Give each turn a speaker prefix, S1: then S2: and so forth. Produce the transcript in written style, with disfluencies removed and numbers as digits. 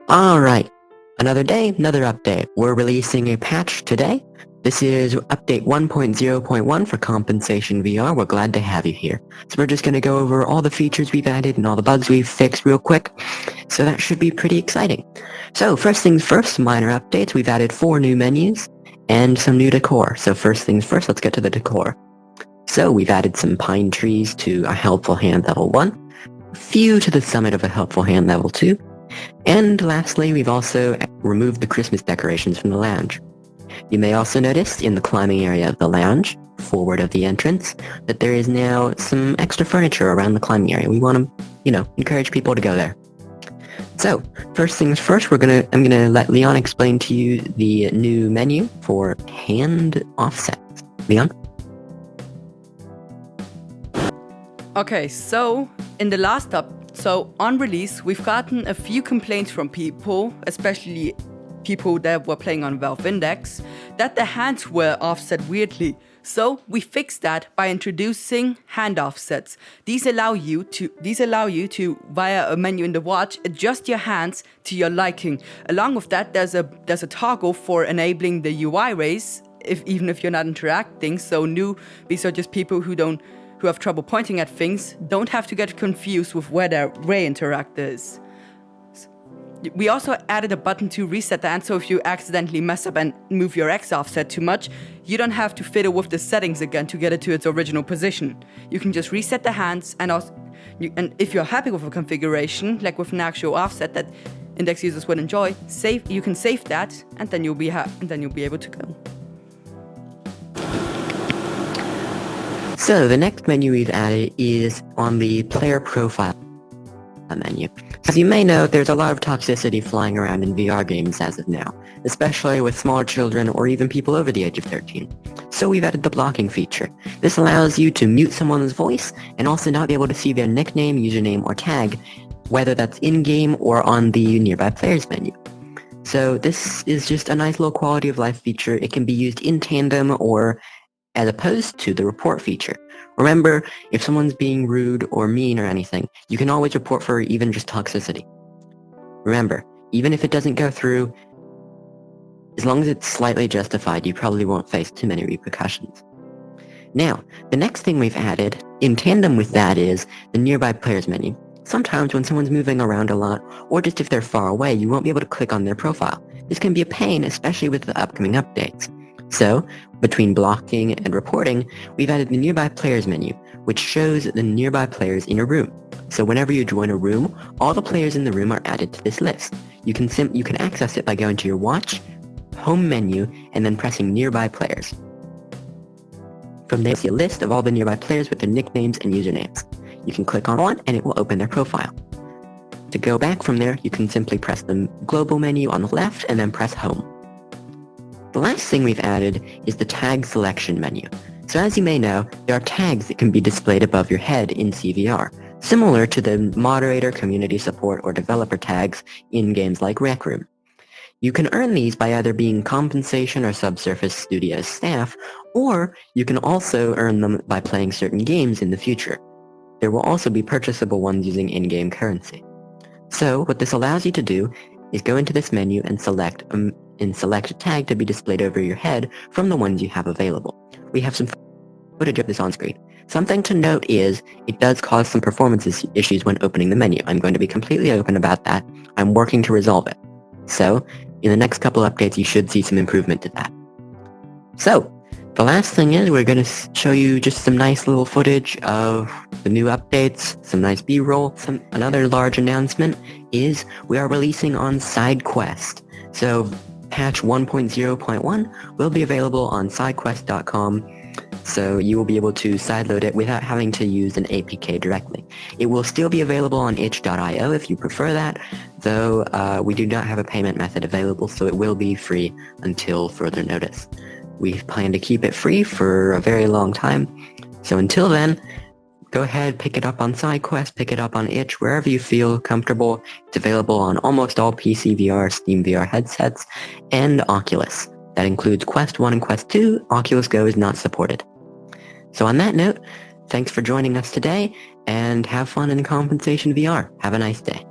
S1: Alright, another day, another update. We're releasing a patch today. This is update 1.0.1 for Compensation VR. We're glad to have you here. So we're just going to go over all the features we've added and all the bugs we've fixed real quick. So that should be pretty exciting. So first things first, minor updates. We've added 4 new menus and some new decor. So first things first, let's get to the decor. So we've added some pine trees to a Helpful Hand level 1, a few to the summit of a Helpful Hand level 2, and lastly, we've also removed the Christmas decorations from the lounge. You may also notice in the climbing area of the lounge, forward of the entrance, that there is now some extra furniture around the climbing area. We want to, encourage people to go there. So, first things first, I'm gonna let Leon explain to you the new menu for Handoff Sets. Leon?
S2: Okay, so in the last on release, we've gotten a few complaints from people, especially people that were playing on Valve Index, that the hands were offset weirdly. So we fixed that by introducing handoff sets. These allow you to, via a menu in the watch, adjust your hands to your liking. Along with that, there's a toggle for enabling the UI raise, even if you're not interacting. So newbies are just people who have trouble pointing at things, don't have to get confused with where their ray interactor is. We also added a button to reset the hand, so if you accidentally mess up and move your X offset too much, you don't have to fiddle with the settings again to get it to its original position. You can just reset the hands, and if you're happy with a configuration, like with an actual offset that Index users would enjoy, you can save that, and then you'll be able to go.
S1: So the next menu we've added is on the player profile menu. As you may know, there's a lot of toxicity flying around in VR games as of now, especially with smaller children or even people over the age of 13. So we've added the blocking feature. This allows you to mute someone's voice and also not be able to see their nickname, username, or tag, whether that's in-game or on the nearby players menu. So this is just a nice little quality of life feature. It can be used in tandem or as opposed to the report feature. Remember, if someone's being rude or mean or anything, you can always report for even just toxicity. Remember, even if it doesn't go through, as long as it's slightly justified, you probably won't face too many repercussions. Now, the next thing we've added, in tandem with that, is the nearby players menu. Sometimes when someone's moving around a lot, or just if they're far away, you won't be able to click on their profile. This can be a pain, especially with the upcoming updates. So, between blocking and reporting, we've added the nearby players menu, which shows the nearby players in a room. So whenever you join a room, all the players in the room are added to this list. You can access it by going to your watch, home menu, and then pressing nearby players. From there, you see a list of all the nearby players with their nicknames and usernames. You can click on one and it will open their profile. To go back from there, you can simply press the global menu on the left and then press home. The last thing we've added is the tag selection menu. So as you may know, there are tags that can be displayed above your head in CVR, similar to the moderator, community support, or developer tags in games like Rec Room. You can earn these by either being Compensation or Subsurface Studios staff, or you can also earn them by playing certain games in the future. There will also be purchasable ones using in-game currency. So what this allows you to do is go into this menu and select a tag to be displayed over your head from the ones you have available. We have some footage of this on screen. Something to note is it does cause some performance issues when opening the menu. I'm going to be completely open about that. I'm working to resolve it. So, in the next couple updates, you should see some improvement to that. So, the last thing is we're going to show you just some nice little footage of the new updates, some nice B-roll. Another large announcement is we are releasing on SideQuest. So patch 1.0.1 will be available on sidequest.com, so you will be able to sideload it without having to use an APK directly. It will still be available on itch.io if you prefer that, though we do not have a payment method available, so it will be free until further notice. We plan to keep it free for a very long time, so until then, go ahead, pick it up on SideQuest, pick it up on itch, wherever you feel comfortable. It's available on almost all PC VR, Steam VR headsets, and Oculus. That includes Quest 1 and Quest 2. Oculus Go is not supported. So on that note, thanks for joining us today, and have fun in Compensation VR. Have a nice day.